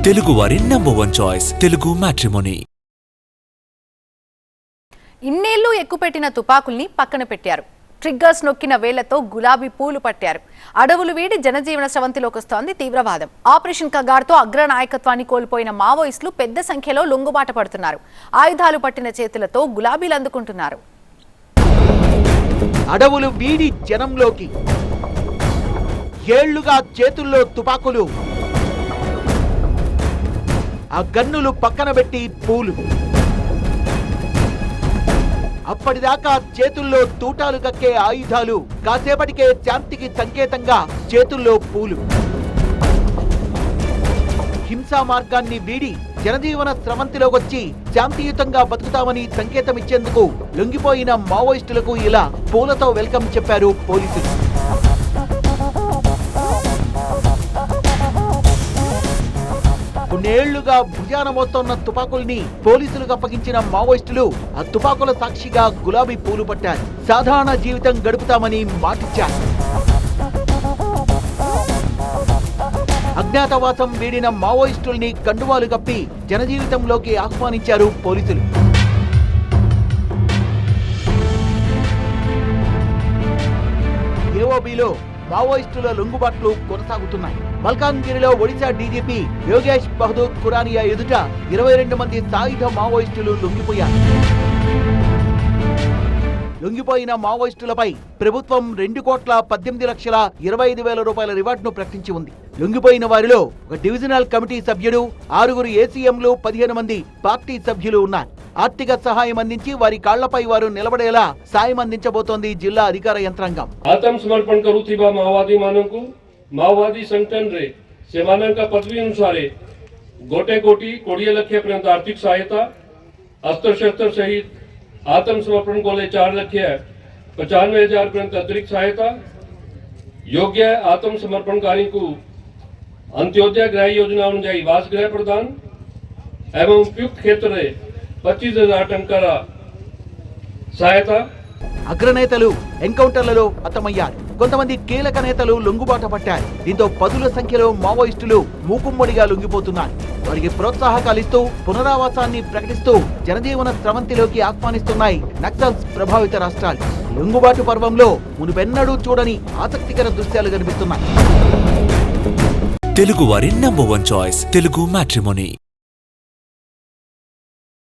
తెలుగువారి #1 choice Telugu matrimony. ఇన్నేళ్లు ఎక్కుపెట్టిన తుపాకుల్ని పక్కన పెట్టారు. ట్రిగ్గర్స్ నొక్కిన వేళ్లతో గులాబీ పూలు పట్టారు. అడవులు వీడి జనజీవన స్రవంతిలోకి వస్తోంది తీవ్రవాదం. ఆపరేషన్ కగార్తో అగ్ర నాయకత్వాన్ని కోల్పోయిన మావోయిస్టులు పెద్ద సంఖ్యలో లొంగుబాట పడుతున్నారు. ఆయుధాలు పట్టిన చేతులతో గులాబీలు అందుకుంటున్నారు. అడవులు వీడి జనంలోకి, ఏళ్లుగా చేతుల్లో తుపాకులు, ఆ గన్నులు పక్కన పెట్టి పూలు. అప్పటిదాకా చేతుల్లో తూటాలు కక్కే ఆయుధాలు కాసేపటికే శాంతికి సంకేతంగా చేతుల్లో పూలు. హింసా మార్గాన్ని వీడి జనజీవన స్రవంతిలోకొచ్చి శాంతియుతంగా బతుకుతామని సంకేతం ఇచ్చేందుకు లొంగిపోయిన మావోయిస్టులకు ఇలా పూలతో వెల్కమ్ చెప్పారు పోలీసులు. కొన్నేళ్లుగా భుజాన మోస్తున్న తుపాకుల్ని పోలీసులకు అప్పగించిన మావోయిస్టులు ఆ తుపాకుల సాక్షిగా గులాబీ పూలు పట్టారు. సాధారణ జీవితం గడుపుతామని మాటిచ్చారు. అజ్ఞాతవాసం వీడిన మావోయిస్టుల్ని కండువాలు కప్పి జనజీవితంలోకి ఆహ్వానించారు పోలీసులు. ఏఓబీలో మావోయిస్టుల లొంగుబాట్లు కొనసాగుతున్నాయి. మల్కాన్గిరిలో ఒడిశా డీజీపీ యోగేష్ బహదూర్ ఖురానియా ఎదుట 22 మంది సాయుధ మావోయిస్టులు లొంగిపోయారు. లొంగిపోయిన మావోయిస్టులపై ప్రభుత్వం 2,18,25,000 రూపాయల రివార్డును ప్రకటించి ఉంది. లొంగిపోయిన వారిలో ఒక డివిజనల్ కమిటీ సభ్యుడు, 6 ఏసీఎంలు, 15 మంది పార్టీ సభ్యులు ఉన్నారు. ఆర్థిక సహాయం అందించి వారి కాళ్లపై వారు నిలబడేలా సాయం అందించబోతోంది జిల్లా అధికార యంత్రాంగం. आत्म समर्पण करुथिबा माओवादी मानकु माओवादी संगठन रे सेमानंका पदवी अनुसार गोटे कोटी 20 लक्ष पर्यंत आर्थिक सहायता, अस्त्र शस्त्र सहित आत्म समर्पण कोले 4 लक्ष 95,000 पर्यंत अतिरिक्त सहायता, योग्य आत्म समर्पणकारी को अंत्योदय गृह योजना अनुजाई वास गृह प्रदान एवं उपयुक्त क्षेत्र 25,000 टन का सहायता. అగ్రనేతలు ఎన్కౌంటర్లలో హతమయ్యారు. కొంతమంది కీలక నేతలు లొంగుబాట పట్టారు. దీంతో పదుల సంఖ్యలో మావోయిస్టులు మూకుమ్మడిగా లొంగిపోతున్నారు. వారికి ప్రోత్సాహకాలిస్తూ పునరావాసాన్ని ప్రకటిస్తూ జనజీవన స్రవంతిలోకి ఆహ్వానిస్తున్నాయి నక్సల్స్ ప్రభావిత రాష్ట్రాలు. లొంగుబాటు పర్వంలో మునుపెన్నడూ చూడని ఆసక్తికర దృశ్యాలు కనిపిస్తున్నాయి. తెలుగువారి #1 చాయిస్ తెలుగు మ్యాట్రిమోనీ.